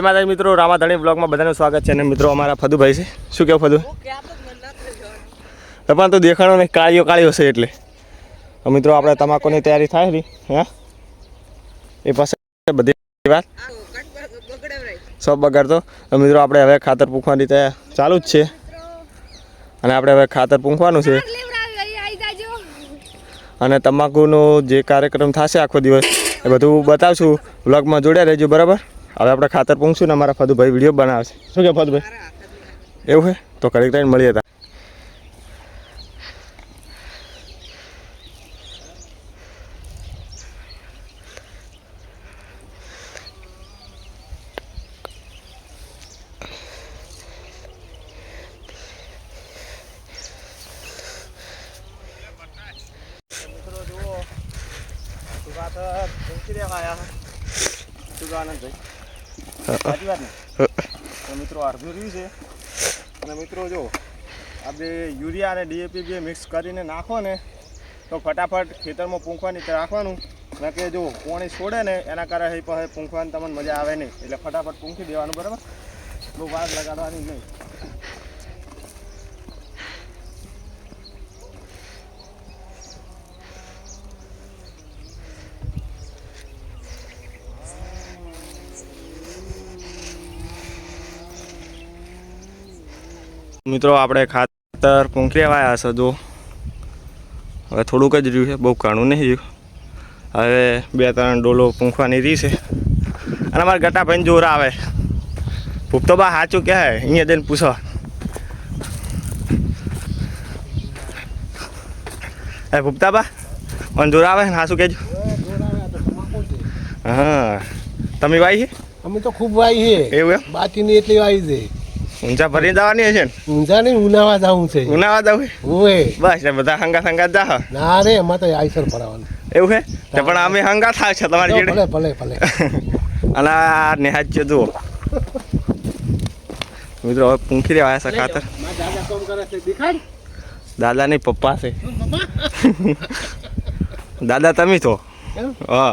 જય માતાજી મિત્રો, રામાધણી બ્લોગમાં બધાનું સ્વાગત છે. અને મિત્રો અમારા ફદુભાઈ છે. શું કેવું ફદુ? પણ તો દેખાણો નહીં, કાળીઓ કાળીઓ છે એટલે. મિત્રો આપણે તમાકુની તૈયારી થાય ને હે એ પાસે બધી વાત સબ બગાડતો. મિત્રો આપણે હવે ખાતર પૂંખવાની તૈયાર ચાલુ જ છે અને આપણે હવે ખાતર પૂંખવાનું છે અને તમાકુનો જે કાર્યક્રમ થશે આખો દિવસ એ બધું બતાવશું. વ્લોગમાં જોડ્યા રહેજો બરાબર. હવે આપણે ખાતર પૂંખશું ને અમારા ફદુભાઈ વિડીયો બનાવશે. શું કે ફદુભાઈ? એવું છે તો ઘડીક ટાઈમ મળીએ હતા. મિત્રો અડધું રહ્યું છે અને મિત્રો જો આ બે યુરિયા અને ડીએપી બે મિક્સ કરીને નાખો ને તો ફટાફટ ખેતરમાં પૂંખવાની રાખવાનું. ના કે જો પાણી છોડે ને એના કારણે પછી પૂંખવાની તમને મજા આવે નહીં, એટલે ફટાફટ પૂંખી દેવાનું બરાબર. બહુ વાર લગાડવાની નહીં. મિત્રો આપણે ખાતર પૂંખી આવ્યા હશે. જો હવે થોડુંક જ રહ્યું છે, બહુ ઘણું નહીં રહ્યું. હવે 2-3 ડોલો પૂંખવાની રહી છે અને અમારા ગટાભાઈને જોર આવે. ભૂપતો બા સાચું કહે, અહીંયા જઈને પૂછો. એ ભૂપતા બા મને જોર આવે ને સાચું કહેજો. હા તમે વાઈ છે? અમે તો ખૂબ વાઈ છે. એવું એમ? બાકીની એટલી વાઈ છે. ઊંચા ભરી જવાની હશે ને? ઊંચા નહીં, ઉનાવા જવું છે. ઉનાવા જવું? ઓય બસ બધા હંગાત જા. ના રે એમાં તો આઈસર ભરાવાનું. એવું છે પણ અમે હંગાત થાય છે તમારી જોડે. ભલે ભલે ભલે. અને આ નેહાજ છે જુઓ મિત્રો. હવે પૂંખી રહ્યા છે ખાતર. દાદા નહીં પપ્પા છે. દાદા તમે તો હા.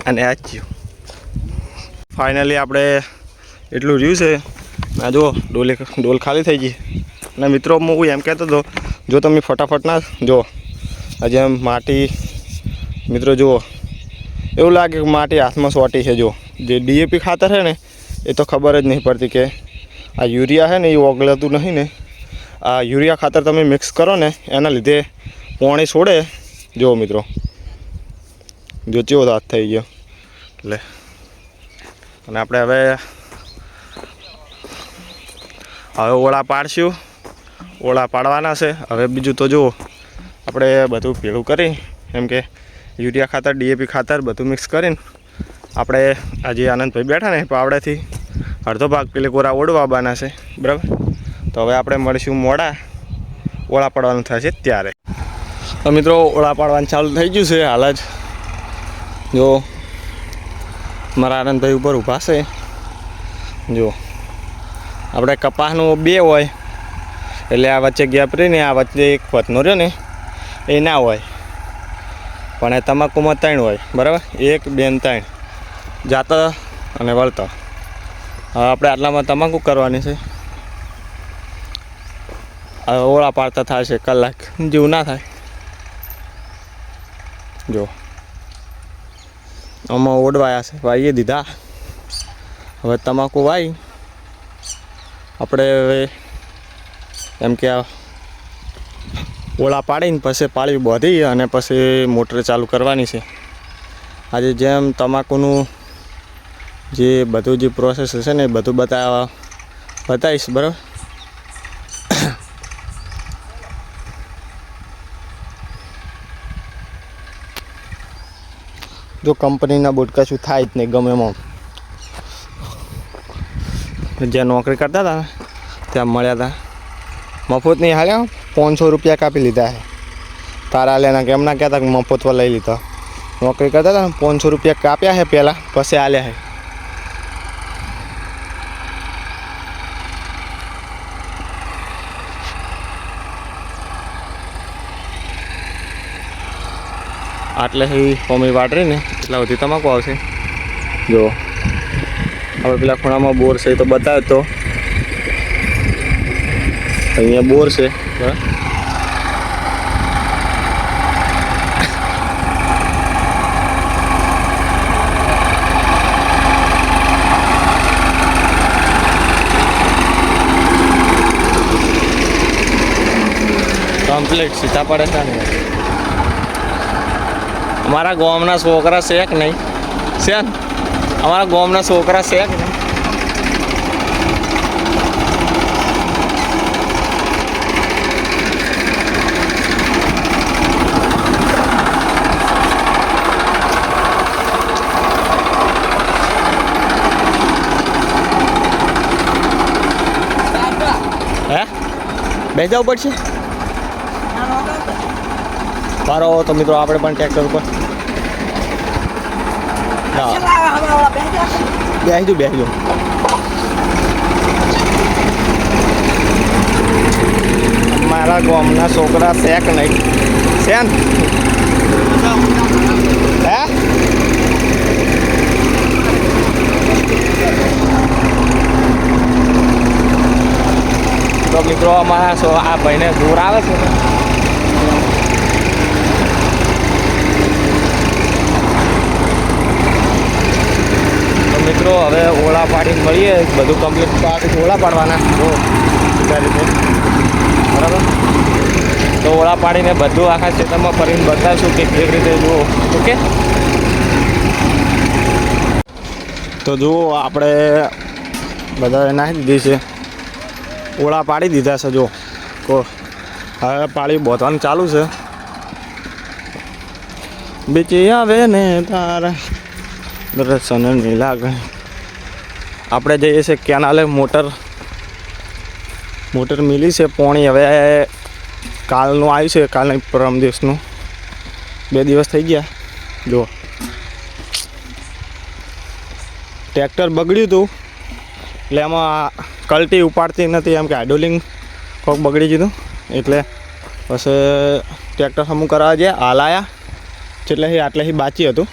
અને આ જ ફાઇનલી આપણે એટલું રહ્યું છે. ના જુઓ ડોલ ખાલી થઈ ગઈ. અને મિત્રો હું એમ કહેતો હતો, જો તમે ફટાફટ ના જો હજી એમ માટી મિત્રો જુઓ એવું લાગે કે માટી હાથમાં સોટી છે. જો જે ડીએપી ખાતર છે ને એ તો ખબર જ નહીં પડતી કે આ યુરિયા છે ને એ ઓગળતું નહીં ને. આ યુરિયા ખાતર તમે મિક્સ કરો ને એના લીધે પાણી છોડે. જુઓ મિત્રો જો ચેવો હાથ થઈ ગયો. એટલે અને આપણે હવે ઓળા પાડશું. ઓળા પાડવાના છે. હવે બીજું તો જુઓ આપણે બધું ભેળું કરી એમ કે યુરિયા ખાતર ડીએપી ખાતર બધું મિક્સ કરીને આપણે આજે આનંદભાઈ બેઠા ને પાવડેથી અડધો ભાગ પેલે કોરા ઓળવા આવવાના છે બરાબર. તો હવે આપણે મળીશું મોડા ઓળા પાડવાનું થશે ત્યારે. તો મિત્રો ઓળા પાડવાનું ચાલુ થઈ ગયું છે હાલ જ. જો મારા આનંદભાઈ ઉપર ઊભા છે. જો આપણે કપાસનું 2 હોય એટલે આ વચ્ચે ગેપ રહીને આ વચ્ચે એક પતનો રહ્યો ને એ ના હોય, પણ એ તમાકુમાં 3 હોય બરાબર. 1, 2 ને 3 જાતા અને વળતા. હવે આપણે આટલામાં તમાકુ કરવાની છે. હવે ઓળા પાડતા થાય છે કલાક જેવું ના થાય. જો આમાં ઓડવાયા છે, વાઈએ દીધા. હવે તમાકુ વાઈ આપણે હવે એમ કે આ ઓળા પાડીને પછી પાળી બાંધી અને પછી મોટર ચાલુ કરવાની છે. આજે જેમ તમાકુનું જે બધું જે પ્રોસેસ છે ને એ બધું બતાવીશ બરાબર. જો કંપનીના બોટકા શું થાય જ નહીં ગમે એમાં. જ્યાં નોકરી કરતા હતા ને ત્યાં મળ્યા હતા. મફત નહીં હાલ્યા, 500 રૂપિયા કાપી લીધા છે તારા લેના. કે એમના કહેતા કે મફતમાં લઈ લીધા. નોકરી કરતા હતા ને 500 રૂપિયા કાપ્યા છે પહેલાં, પછી આલ્યા છે. આટલે એ કોમી વાટરી ને એટલા સુધી તમાકુ આવશે. જો હવે પેલા ખૂણામાં બોર છે એ તો બતાવ્યો તો અહીંયા બોર છે બરાબર. કમ્પ્લીટ સીધા પડે છે ને અમારા ગામના છોકરા છે કે નહીં છે ને અમારા ગામના છોકરા છે કે નહીં હે બે જવું પડશે મારો તો મિત્રો આપણે પણ ટ્રેક્ટર ઉપર બેસજો મારા ગામના છોકરા શેક નહીં છે ને હે તો મિત્રો અમારા આ ભાઈને દૂર આવે છે ને મિત્રો હવે ઓળા પાડીને મળીએ બધું કમ્પ્લીટ પાડી ઓળા પાડવાના જો રીતે બરાબર. તો ઓળા પાડીને બધું આખા ખેતરમાં ફરીને બતાવીશું કે કેવી રીતે જુઓ. ઓકે તો જુઓ આપણે બધા નાખી દીધી છે ઓળા પાડી દીધા છે જો હવે પાડી બોધવાનું ચાલુ છે. બીજી આવે ને તારા દર્શન નહીં લાગે. આપણે જઈએ છીએ કેનાલે મોટર મિલી છે પોણી હવે કાલનું આવ્યું છે કાલના પરમ દિવસનું 2 દિવસ થઈ ગયા. જો ટ્રેક્ટર બગડ્યું હતું એટલે એમાં કલ્ટી ઉપાડતી નથી એમ કે હાઇડ્રોલિંગ કોક બગડી ગયું એટલે પછી ટ્રેક્ટર હમું કરાવવા જાય હાલ આવ્યા એટલે આટલેથી બાકી હતું.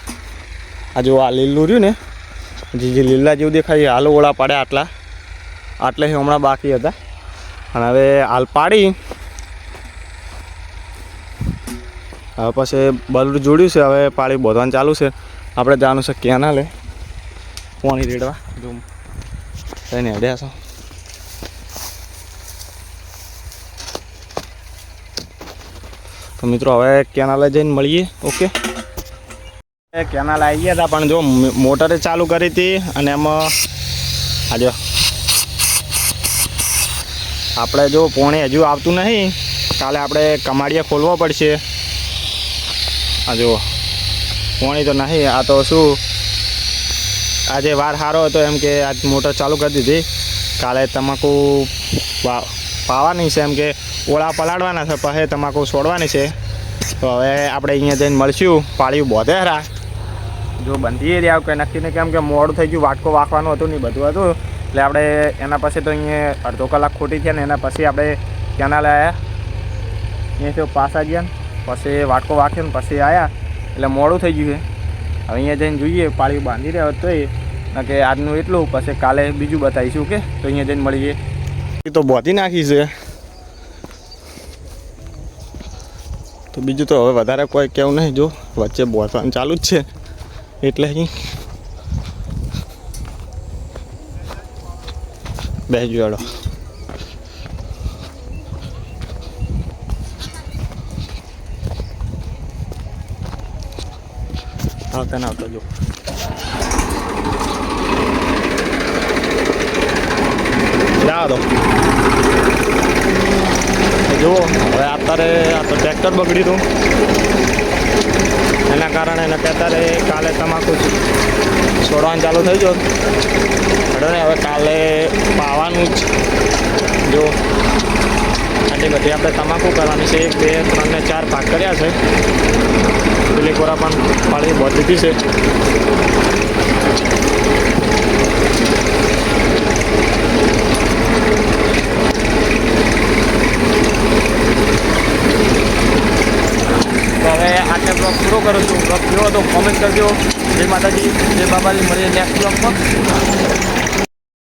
આ જો આ લીલું રહ્યું ને જે લીલા જેવું દેખાય હાલ ઓળા પાડે આટલે હમણાં બાકી હતા અને હવે હાલ પાડી હવે પછી બલૂન જોડ્યું છે હવે પાડી બોધવાનું ચાલુ છે. આપણે જવાનું છે કેનાલે પાણી રેડવા જો થઈને હેડ્યા છો. તો મિત્રો હવે કેનાલે જઈને મળીએ. ઓકે કેનાલ આવી ગયા હતા પણ જો મોટરે ચાલુ કરી હતી અને એમાં આજે આપણે જો પોણી હજુ આવતું નહીં કાલે આપણે કમાડીએ ખોલવો પડશે. આ જુઓ પોણી તો નહીં આ તો શું આજે વાર સારો હતો એમ કે આજ મોટર ચાલુ કરી દીધી કાલે તમાકુ પાવાની છે એમ કે ઓળા પલાળવાના છે પછી તમાકુ છોડવાની છે. તો હવે આપણે અહીંયા જઈને મળશું પાળીયું બોધે હરા જો બંધી રહ્યા કંઈ નક્કી નહીં કેમ કે મોડું થઈ ગયું વાટકો વાંકવાનું હતું નહીં બધું હતું એટલે આપણે એના પછી તો અહીંયા અડધો કલાક ખોટી થયા ને એના પછી આપણે કેનાલે આવ્યા અહીંયાથી પાછા ગયા પછી વાટકો વાંક્યો ને પછી આવ્યા એટલે મોડું થઈ ગયું છે. હવે અહીંયા જઈને જોઈએ પાળીયું બાંધી રહ્યા તો એ કે આજનું એટલું પછી કાલે બીજું બતાવીશું કે તો અહીંયા જઈને મળીએ. તો બોધી નાખી છે તો બીજું તો હવે વધારે કોઈ કેવું નહીં જો વચ્ચે બોધવાનું ચાલુ જ છે એટલે અહીં બેસજો હેડો. આવતા ને આવતા જો જાઓ તો જુઓ હવે અત્યારે આ તો ટ્રેક્ટર બગડ્યું હતું એના કારણે એને અત્યારે કાલે તમાકુ છોડવાનું ચાલુ થઈ ગયો હડો ને હવે કાલે પાવાનું જ જો આટલી બધી આપણે તમાકુ કરવાની છે 1 2 3 ને 4 ભાગ કર્યા છે. પેલી કોરા પણ પાળી બોધી દીધી છે. હવે હવે આટલે બ્લોગ પૂરો કરું છું. બ્લોગ કેવો હતો કોમેન્ટ કરજો. જય માતાજી, જય બાબાજી. મળીએ નેક્સ્ટ બ્લોગમાં.